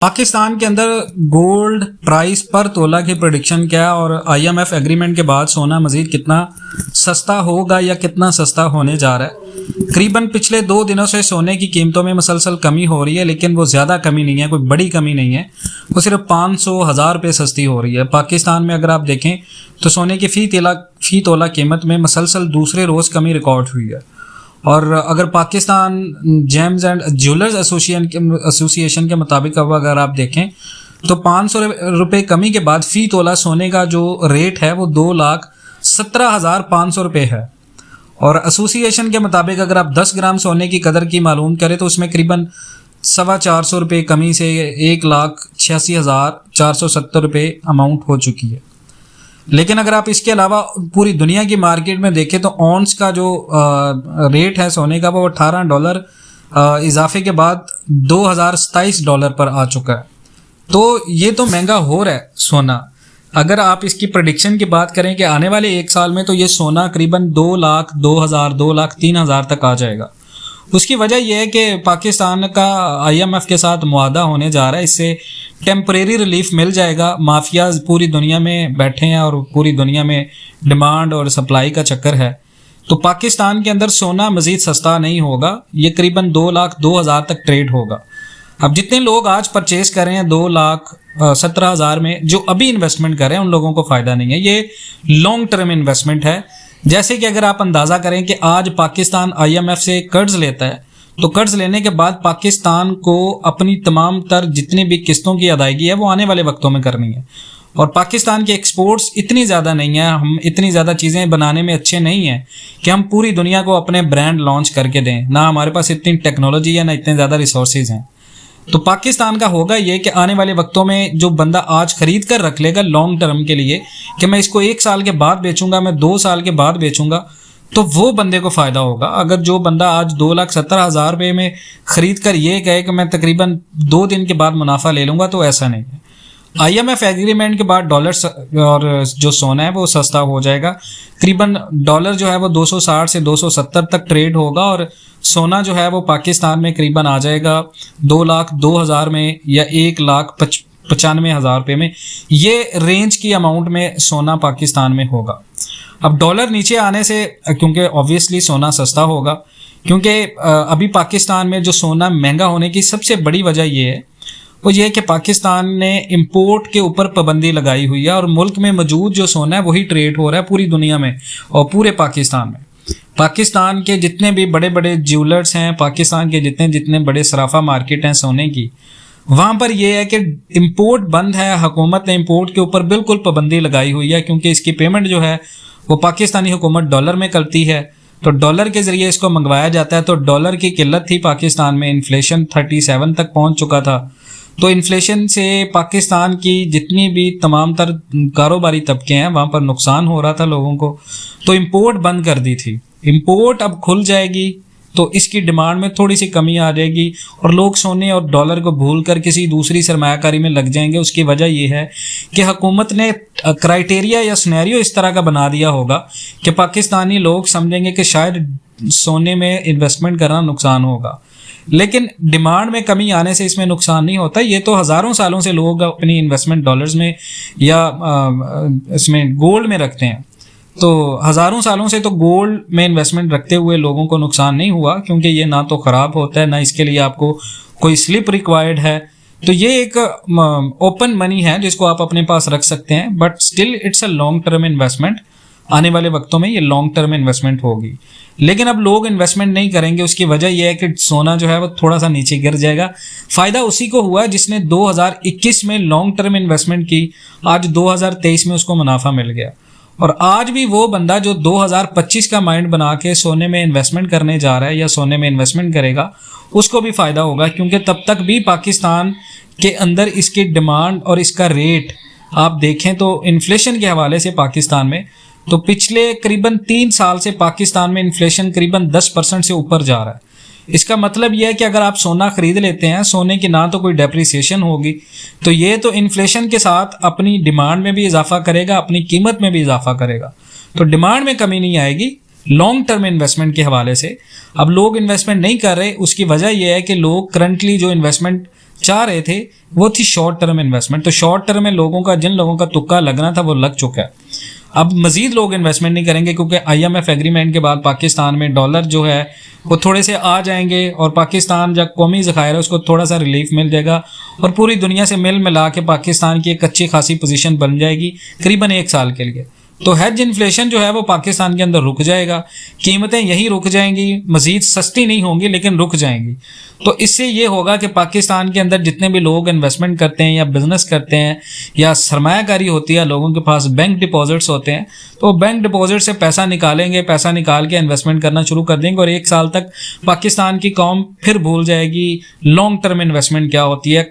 पाकिस्तान के अंदर gold price पर तोला की प्रेडिक्शन क्या है और आईएमएफ एग्रीमेंट के बाद सोना मजीद कितना सस्ता होगा या कितना सस्ता होने जा रहा है। करीबन पिछले 2 दिनों से सोने की कीमतों में मसलसल कमी हो रही है, लेकिन वो ज़्यादा कमी नहीं है, कोई बड़ी कमी नहीं है। वो सिर्फ 500-1000 रुपये सस्ती हो रही है। पाकिस्तान में अगर आप देखें तो सोने की फ़ी तोला कीमत में मसलसल दूसरे रोज़ कमी रिकॉर्ड हुई है। और अगर Pakistan James and jewellers association के मुताबिक अब अगर आप देखें तो 500 रुपये कमी के बाद फ़ी तोला सोने का जो रेट है वो 2,17,500 रुपये है। और एसोसिएशन के मुताबिक अगर आप 10 ग्राम सोने की कदर की मालूम करें तो उसमें करीबन 450 रुपये कमी से 1,86,470 रुपये अमाउंट हो चुकी है। लेकिन अगर आप इसके अलावा पूरी दुनिया की मार्केट में देखें तो ऑन्स का जो रेट है सोने का वो $18 इजाफे के बाद $2,027 पर आ चुका है। तो ये तो महंगा हो रहा है सोना। अगर आप इसकी प्रेडिक्शन की बात करें कि आने वाले 1 साल में तो ये सोना करीबन 2 लाख 2,000 2 लाख 3,000 तक आ जाएगा। उसकी वजह यह है कि पाकिस्तान का आईएमएफ के साथ मुआहदा होने जा रहा है। इससे टेम्परेरी रिलीफ मिल जाएगा। माफियाज पूरी दुनिया में बैठे हैं और पूरी दुनिया में डिमांड और सप्लाई का चक्कर है। तो पाकिस्तान के अंदर सोना मज़ीद सस्ता नहीं होगा। ये करीबन 2 लाख 2,000 तक ट्रेड होगा। अब जितने लोग आज परचेज कर रहे हैं 2,17,000 में, जो अभी इन्वेस्टमेंट कर रहे हैं उन लोगों को फ़ायदा नहीं है। ये लॉन्ग टर्म इन्वेस्टमेंट है। जैसे कि अगर आप अंदाज़ा करें कि आज पाकिस्तान आईएमएफ से कर्ज लेता है तो कर्ज लेने के बाद पाकिस्तान को अपनी तमाम तर जितनी भी किस्तों की अदायगी है वो आने वाले वक्तों में करनी है। और पाकिस्तान के एक्सपोर्ट्स इतनी ज़्यादा नहीं है, हम इतनी ज़्यादा चीज़ें बनाने में अच्छे नहीं हैं कि हम पूरी दुनिया को अपने ब्रांड लॉन्च करके दें। ना हमारे पास इतनी टेक्नोलॉजी है, ना इतने ज़्यादा रिसोर्सेज हैं। तो पाकिस्तान का होगा ये कि आने वाले वक्तों में जो बंदा आज खरीद कर रख लेगा लॉन्ग टर्म के लिए कि मैं इसको 1 साल के बाद बेचूंगा, मैं 2 साल के बाद बेचूंगा, तो वो बंदे को फ़ायदा होगा। अगर जो बंदा आज 2,17,000 रुपये में ख़रीद कर ये कहे कि मैं तकरीबन 2 दिन के बाद मुनाफा ले लूँगा, तो ऐसा नहीं है। आईएमएफ एग्रीमेंट के बाद डॉलर और जो सोना है वो सस्ता हो जाएगा। करीबन डॉलर जो है वो 260 से 270 तक ट्रेड होगा और सोना जो है वो पाकिस्तान में करीबन आ जाएगा 2,02,000 में या 1,95,000 रुपये में। ये रेंज की अमाउंट में सोना पाकिस्तान में होगा। अब डॉलर नीचे आने से, क्योंकि ऑब्वियसली सोना सस्ता होगा, क्योंकि अभी पाकिस्तान में जो सोना महंगा होने की सबसे बड़ी वजह ये है वो ये है कि पाकिस्तान ने इंपोर्ट के ऊपर पाबंदी लगाई हुई है और मुल्क में मौजूद जो सोना है वही ट्रेड हो रहा है पूरी दुनिया में और पूरे पाकिस्तान में। पाकिस्तान के जितने भी बड़े बड़े ज्वेलर्स हैं, पाकिस्तान के जितने बड़े सराफा मार्केट हैं सोने की, वहाँ पर यह है कि इंपोर्ट बंद है। हुकूमत ने इंपोर्ट के ऊपर बिल्कुल पाबंदी लगाई हुई है क्योंकि इसकी पेमेंट जो है वो पाकिस्तानी हुकूमत डॉलर में करती है, तो डॉलर के ज़रिए इसको मंगवाया जाता है। तो डॉलर की किल्लत थी पाकिस्तान में, इन्फ्लेशन 37 तक पहुँच चुका था। तो इन्फ्लेशन से पाकिस्तान की जितनी भी तमाम तर कारोबारी तबके हैं वहाँ पर नुकसान हो रहा था लोगों को, तो इंपोर्ट बंद कर दी थी। इंपोर्ट अब खुल जाएगी तो इसकी डिमांड में थोड़ी सी कमी आ जाएगी और लोग सोने और डॉलर को भूलकर किसी दूसरी सरमायाकारी में लग जाएंगे। उसकी वजह यह है कि हुकूमत ने क्राइटेरिया या सिनेरियो इस तरह का बना दिया होगा कि पाकिस्तानी लोग समझेंगे कि शायद सोने में इन्वेस्टमेंट करना नुकसान होगा, लेकिन डिमांड में कमी आने से इसमें नुकसान नहीं होता। ये तो हज़ारों सालों से लोग अपनी इन्वेस्टमेंट डॉलर्स में या इसमें गोल्ड में रखते हैं। तो हज़ारों सालों से तो गोल्ड में इन्वेस्टमेंट रखते हुए लोगों को नुकसान नहीं हुआ, क्योंकि ये ना तो ख़राब होता है, ना इसके लिए आपको कोई स्लिप रिक्वायर्ड है। तो ये एक ओपन मनी है जिसको आप अपने पास रख सकते हैं, but still it's a long term investment. आने वाले वक्तों में ये लॉन्ग टर्म इन्वेस्टमेंट होगी, लेकिन अब लोग इन्वेस्टमेंट नहीं करेंगे। उसकी वजह यह है कि सोना जो है वो थोड़ा सा नीचे गिर जाएगा। फ़ायदा उसी को हुआ जिसने 2021 में लॉन्ग टर्म इन्वेस्टमेंट की, आज 2023 में उसको मुनाफा मिल गया। और आज भी वो बंदा जो 2025 का माइंड बना के सोने में इन्वेस्टमेंट करने जा रहा है या सोने में इन्वेस्टमेंट करेगा, उसको भी फ़ायदा होगा, क्योंकि तब तक भी पाकिस्तान के अंदर इसकी डिमांड और इसका रेट आप देखें तो इन्फ्लेशन के हवाले से पाकिस्तान में तो पिछले करीबन 3 साल से पाकिस्तान में इन्फ्लेशन करीबन 10% से ऊपर जा रहा है। इसका मतलब यह है कि अगर आप सोना खरीद लेते हैं, सोने की ना तो कोई डेप्रिसिएशन होगी, तो ये तो इन्फ्लेशन के साथ अपनी डिमांड में भी इजाफा करेगा, अपनी कीमत में भी इजाफा करेगा। तो डिमांड में कमी नहीं आएगी, लॉन्ग टर्म इन्वेस्टमेंट के हवाले से। अब लोग इन्वेस्टमेंट नहीं कर रहे, उसकी वजह यह है कि लोग करंटली जो इन्वेस्टमेंट चाह रहे थे वो थी शॉर्ट टर्म इन्वेस्टमेंट। तो शॉर्ट टर्म में लोगों का, जिन लोगों का तुक्का लगना था वो लग चुका है। अब मजीद लोग इन्वेस्टमेंट नहीं करेंगे क्योंकि IMF एग्रीमेंट के बाद पाकिस्तान में डॉलर जो है वो थोड़े से आ जाएंगे और पाकिस्तान जब कौमी ज़खायर है उसको थोड़ा सा रिलीफ मिल जाएगा और पूरी दुनिया से मिल मिला के पाकिस्तान की एक अच्छी खासी पोजीशन बन जाएगी करीबन 1 साल के लिए। तो हेज इन्फ्लेशन जो है वो पाकिस्तान के अंदर रुक जाएगा, कीमतें यहीं रुक जाएंगी, मज़ीद सस्ती नहीं होंगी लेकिन रुक जाएंगी। तो इससे ये होगा कि पाकिस्तान के अंदर जितने भी लोग इन्वेस्टमेंट करते हैं या बिज़नेस करते हैं या सरमायाकारी होती है, लोगों के पास बैंक डिपॉजिट्स होते हैं, तो बैंक डिपॉजिट से पैसा निकालेंगे, पैसा निकाल के इन्वेस्टमेंट करना शुरू कर देंगे और 1 साल तक पाकिस्तान की कौम फिर भूल जाएगी लॉन्ग टर्म इन्वेस्टमेंट क्या होती है।